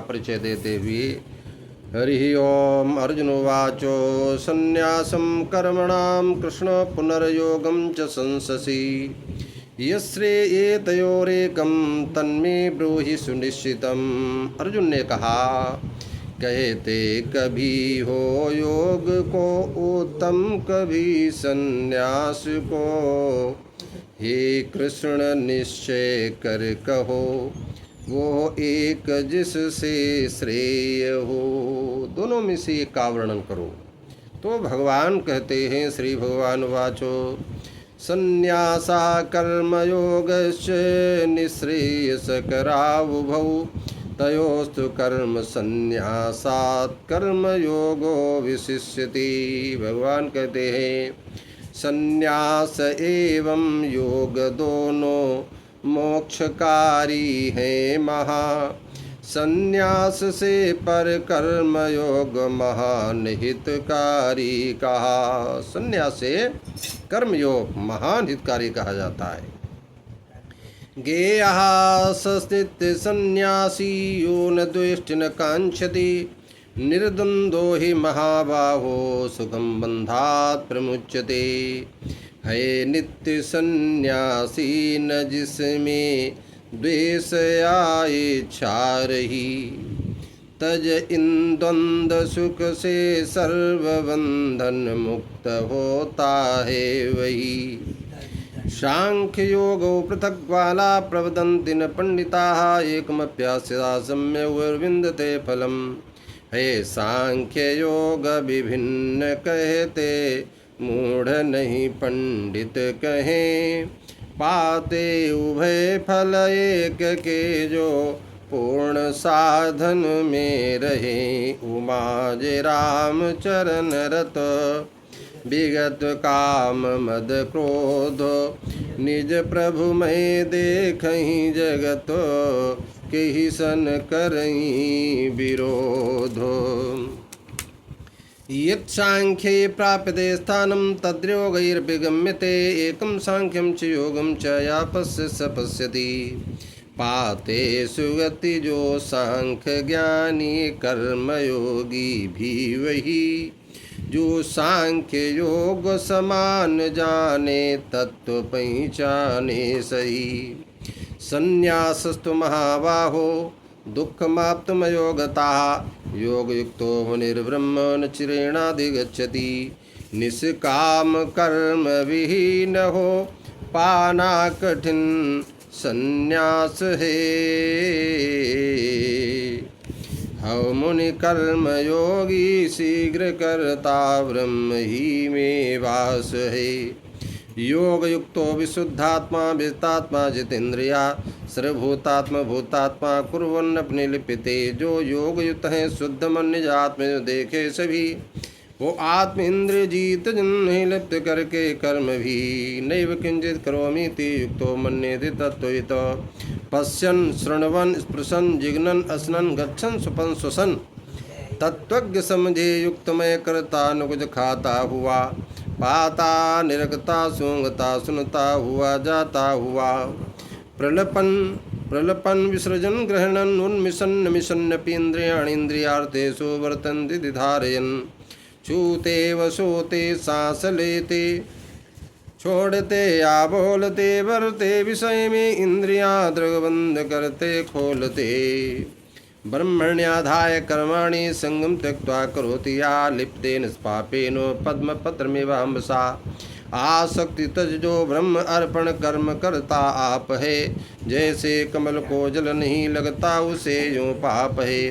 परिचय देते हुए हरि ओम। अर्जुनोवाचो संन्यासं कर्मणां कृष्ण पुनर्योगं च संससि यश्रेयेतयोरेकं तन्मे ब्रूहि सुनिश्चितम्। अर्जुन ने कहा, कहते कभी हो योग को उत्तम कभी संन्यास को, हे कृष्ण निश्चय कर कहो वो एक जिससे श्रेय हो। दोनों में से एक का वर्णन करो। तो भगवान कहते हैं, श्री भगवान वाचो संन्यासा कर्मयोगश्च निःश्रेयसकरावुभौ तयोस्तु कर्म संन्यासात् कर्मयोगो विशिष्यति। भगवान कहते हैं, संन्यास एवं योग दोनों मोक्षकारी है महा। संन्यास से पर कर्म योग महान हितकारी कहा। संन्यास से कर्म योग महान हितकारी कहा जाता है। गेयः सस्थित संन्यासी यो न द्वेष्टि न कांक्षति निर्द्वंद्वो हि महाबाहो सुखं बंधात् प्रमुच्यते। है नित्य सन्यासी न जिसमें द्वेष या इच्छा रही, तज इन द्वंद्व सुख से सर्वबंधन मुक्त होता है वही। सांख्य योगो पृथक बाला प्रवदन्ति न पंडिताः एकमप्यास्यता सम्यग्विन्दते फलम्। है सांख्य योग विभिन्न कहते मूढ़ नहीं पंडित कहें, पाते उभय फल एक के जो पूर्ण साधन में रहे। उमाज राम चरण रत विगत काम मद क्रोध, निज प्रभु मैं देखहि जगत केहि सन करहि विरोध। यत् सांख्ये प्राप्यते स्थानं तद्योगैर्विगम्यते, एकं सांख्यं च योगं च या पश्य स पश्यति। पाते सुगति जो सांख्य ज्ञानी कर्मयोगी भी वही, जो सांख्य योग समान जाने तत्व पहचाने सही। संन्यासस्तु महाबाहो दुःखमाप्तुमयोगतः, योगयुक्तो मुनिर्ब्रह्म न चिरेणाधिगच्छति। निष्काम कर्म विहीन हो पाना कठिन संन्यास है, हव मुनि कर्म योगी शीघ्र करता ब्रह्म ही में वास है। योग युक्तो विशुद्धात्मा विजितात्मा जितेन्द्रिया, सर्वभूतात्मा भूतात्मा कुर्वन् अपने लिपिते। जो योग युक्त है शुद्ध मन निज आत्म देखे सभी, वो आत्म इंद्रिय जीत जिन्हें लिप्त करके कर्म भी। नैव किंचित करोमीति युक्तो मन्यते तत्त्ववितो, पश्यन् शृण्वन् स्पृशन् जिघ्नन् असनन् गच्छन् स्वपन् श्वसन्। तत्त्वज्ञ समझे युक्त मैं करता न कुछ खाता हुआ, पाता निरखता सूंघता सुनता हुआ जाता हुआ। प्रलपन विसृजन ग्रहणन उन्मिषन्न मिषन्नपि इंद्रियाणि इंद्रियार्थेषु वर्तन्ते धारयन्। छूते वसोते सांस लेते छोड़ते या बोलते वर्ते, विषय में इंद्रियां दृग्बंध करते खोलते। ब्रह्मण्याधाय कर्माणि संगम त्यक्त्वा करोति या लिप्ते निष्पापेन पद्मपत्रमिवाम्बसा। आसक्ति तज जो ब्रह्म अर्पण कर्म करता आप है, जैसे कमल को जल नहीं लगता उसे यूं पाप है।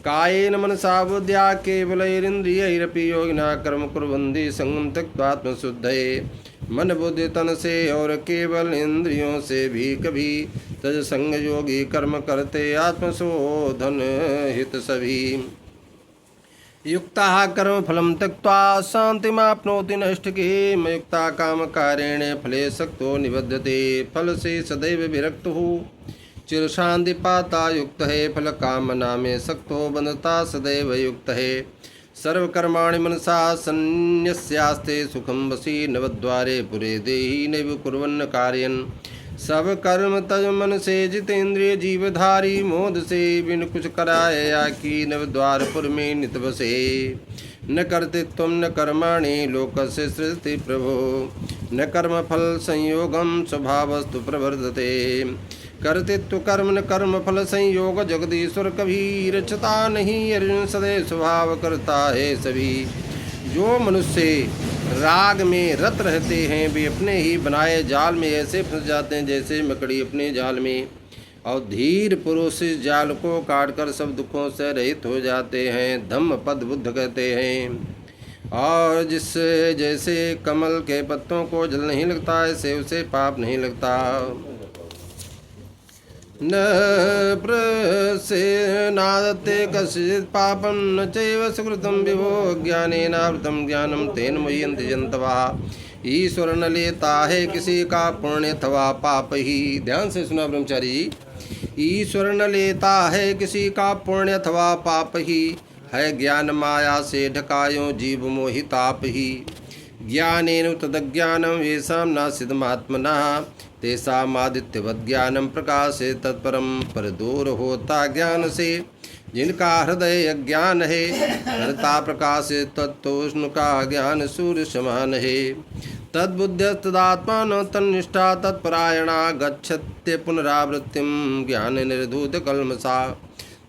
कायेन मनसा बुद्ध्या केवलैरिन्द्रियैरपि योगिना कर्म कुर्वन्ति संगम त्यक्त्वा शुद्धये। मन बुद्धि तन से और केवल इंद्रियों से भी कभी तज संग योगी कर्म करते आत्मशोधन हित सभी। युक्ता कर्म फलम त्यक्त्वा शांतिमाप्नोति नैष्ठिके, युक्ता काम कारेण फले सक्तो निबध्यते। फल से सदैव विरक्त हो चिर शांति पाता युक्त है, फल कामना में सक्तो बंधता सदैव युक्त है। सर्वकर्माणि मनसा सन्न्यस्यास्ते सुखं वशी, नवद्वारे पुरे देहि नैव कुर्वन्न कार्यन्। सब कर्म तज मन से जितेंद्रिय जीवधारी मोद से बिन कुछ कराए या की नव द्वारपुर में नित बसे न करते तुम न कर्माणि लोकस्य सृजति प्रभो न कर्म फल संयोगम स्वभावस्तु प्रवर्तते करते तो कर्म न कर्म फल संयोग जगदीश्वर कभी रचता नहीं अर्जुन सदैव स्वभाव करता है सभी। जो मनुष्य राग में रत रहते हैं वे अपने ही बनाए जाल में ऐसे फंस जाते हैं जैसे मकड़ी अपने जाल में, और धीर पुरुष इस जाल को काटकर सब दुखों से रहित हो जाते हैं। धम्म पद बुद्ध कहते हैं। और जिससे जैसे कमल के पत्तों को जल नहीं लगता ऐसे उसे पाप नहीं लगता। न प्रसेनादते कश्चित् पापं न चैव सुकृतं विभो ज्ञानेनावृतं ज्ञानं तेन मुह्यन्ति जन्तवः। ईश्वर न लेता है किसी का पुण्य अथवा पाप ही। ध्यान से सुना ब्रह्मचारी जी। ईश्वर न लेता है किसी का पुण्य अथवा पाप ही, है ज्ञान माया से ढकायो जीव मोहिताप ही। ज्ञानेन तदज्ञानं येषां नासिदमात्मनः तेषामादित्यवत् ज्ञानं प्रकाशे तत्परम। पर दूर होता ज्ञान से जिनका हृदय अज्ञान है, हरता प्रकाशे तत्तोष्ण का ज्ञान सूर्य समान है। तद्बुद्ध्यस्तदात्मान तन्निष्ठा तत्परायणा गच्छत्य पुनरावृत्तिम ज्ञान निर्धूत कल्मषा।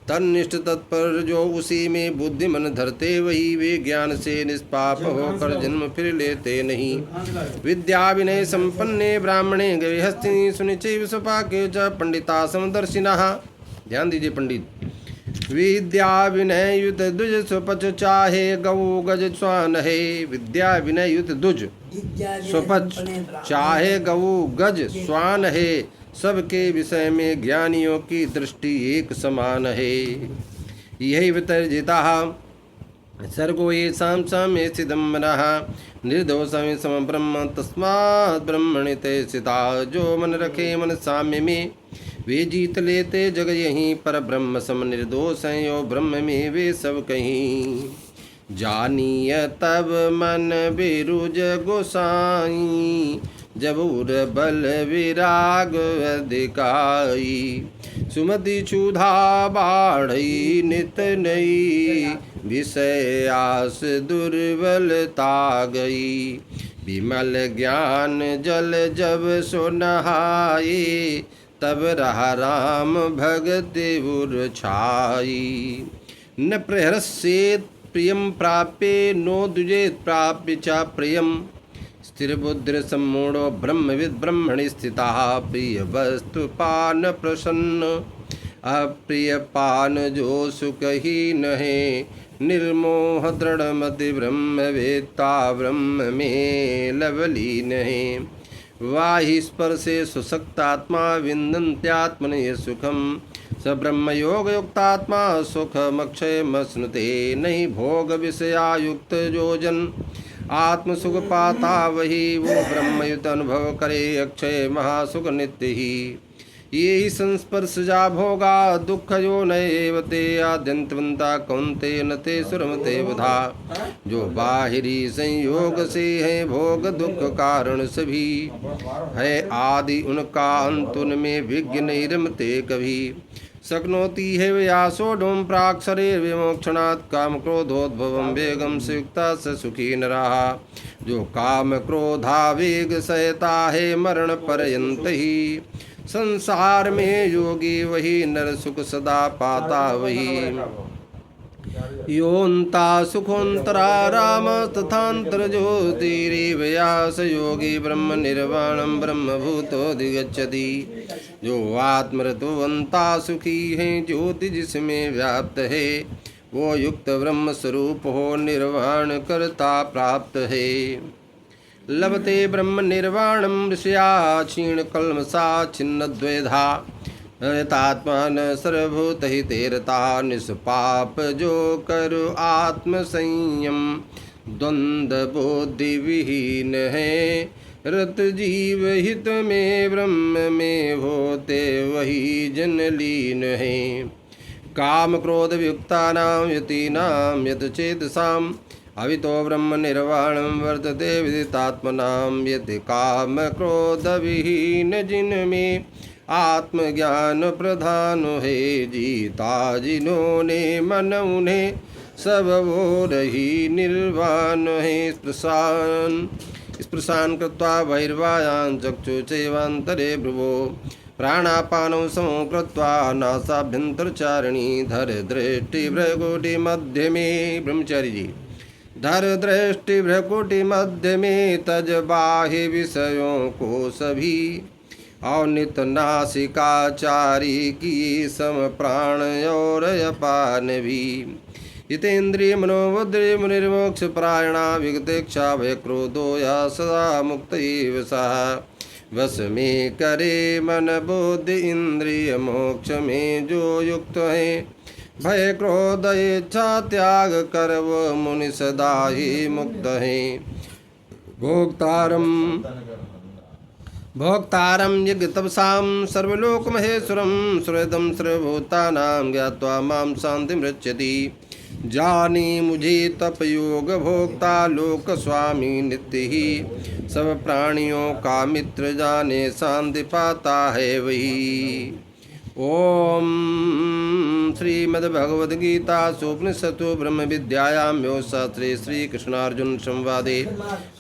तन्निष्ठ तत्पर जो उसी में बुद्धि मन धरते वही वे ज्ञान से निष्पाप होकर जन्म फिर लेते नहीं। विद्या विनय संपन्ने ब्राह्मणे गृहस्थी सुनिचैव स्वपाके च पंडिता समदर्शिनः। ध्यान दीजिए पंडित। विद्या विनय युत दुज स्वपच चाहे गौ गज स्वान है। विद्या विनय युत दुज स्वपच चाहे गौ गज स्वान है। सबके विषय में ज्ञानियों की दृष्टि एक समान है। यही वितर्जिता सर्गो येषां साम्ये स्थितं मनः निर्दोषं समं ब्रह्म तस्मात् ब्रह्मणि ते स्थिता। जो मन रखे मन साम्य में वे जीत लेते जग यहीं, पर ब्रह्म सम निर्दोष हैं यो ब्रह्म में वे सब कहीं। जानिय तब मन बिरुज गोसाई जब उर बल विराग अधिकाई। सुमति क्षुधा बाढ़ई नित नई विषय आस दुर्बलता गई। विमल ज्ञान जल जब सो नहाए तब रहा राम भगति उर छाई। न प्रहरस्येत् प्रियं प्राप्ये नो द्विजेत् प्राप्य च प्रियम्। स्थिरबुद्धिर सम्मूढ़ो ब्रह्मविद् ब्रह्मणि स्थितः। प्रिय वस्तु पान प्रसन्न अप्रिय पान जो सुखहीन है। निर्मोह दृढ़मति ब्रह्मवेत्ता ब्रह्म में लवलीन है। वाहि स्पर्शे सुसक्तात्मा विन्दन्त्यात्मने सुखम। स ब्रह्म योग युक्तात्मा सुखमक्षय मश्नुते। नहीं भोग विषयायुक्त जो जन आत्म सुख पाता वही वो ब्रह्मयुत अनुभव करे अक्षय महासुख नित्य ही। ये ही संस्पर्श जा भोगा दुख जो नएवते आद्यंतवंता कौनते न ते सुरमते बुधा। जो बाहिरी संयोग से है भोग दुख कारण सभी, है आदि उनका अंत उनमें विज्ञ नहीं रमते कभी। शक्नोति है व्यासो डोम प्राक्षरे विमोक्षणात् काम क्रोधोद्भवम वेगम से युक्ता स सुखी न रहा। जो काम क्रोधावेग सहता है मरण पर्यंत ही। संसार में योगी वही नर सुख सदा पाता वही। योन्ता सुखोन्तरा राम तथांतर ज्योतिरिव्यास योगी ब्रह्म निर्वाणम ब्रह्मभूतोऽधिगच्छति। जो आत्मरतोवंता सुखी है ज्योति जिसमें व्याप्त है, वो युक्त ब्रह्म स्वरूप हो निर्वाण करता प्राप्त है। लभते ब्रह्म निर्वाणम ऋषया क्षीण कल्मषा छिन्न द्वेधा। तात्मान सर्वभूत हितेरता निष्पाप जो करु आत्म संयम। द्वंद्व बुद्धि विहीन है रत जीव हित में ब्रह्म में होते वही जन लीन है। काम क्रोध युक्तानां यतीनां यत चेतसाम अवितो ब्रह्म निर्वाणं वर्तते विदितात्मनां यत् काम क्रोध विहीन जिनमें आत्मज्ञान प्रधान है जीता जिन्होंने मन उन्हें सब वो रही निर्वाण है स्पृशान कृत्वा बहिर्वायां चक्षुचैवान्तरे भ्रुवो प्राणापानौ समो कृत्वा नासाभ्यन्तरचारिणी धर दृष्टि भ्रकुटि मध्य में ब्रह्मचारी जी धर दृष्टि भ्रकुटि मध्य में तज बाह्य विषयों को सभी और नित नासिकाचारी की सम प्राण और अपान भी हितेन्द्रिय मनोबुद्धि मुनिर्मोक्ष प्रायणा विगतेक्षा भय क्रोधो या सदा मुक्त सह वश में करे मन बुद्धि इंद्रिय मोक्ष में जो युक्त है भय क्रोध इच्छा त्याग कर वो मुनि सदा ही मुक्त है भोक्तारं यज्ञ तपसां सर्वलोक महेश्वरं सुहृदं सर्वभूतानां ज्ञात्वा मां शान्तिमृच्छति जानी मुझे तप योग भोक्ता लोक स्वामी नित्य ही सब प्राणियों का मित्र जाने शांति पाता है वही। ओम श्रीमद्भगवद्गीता उपनिषत्सु ब्रह्म विद्यायां योगशास्त्रे श्री कृष्णार्जुन संवादे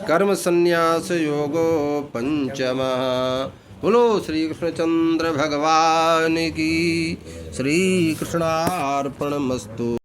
कर्म संन्यास योगो पंचमः। बोलो श्री कृष्णचंद्र भगवान की। श्री कृष्णार्पणमस्तु।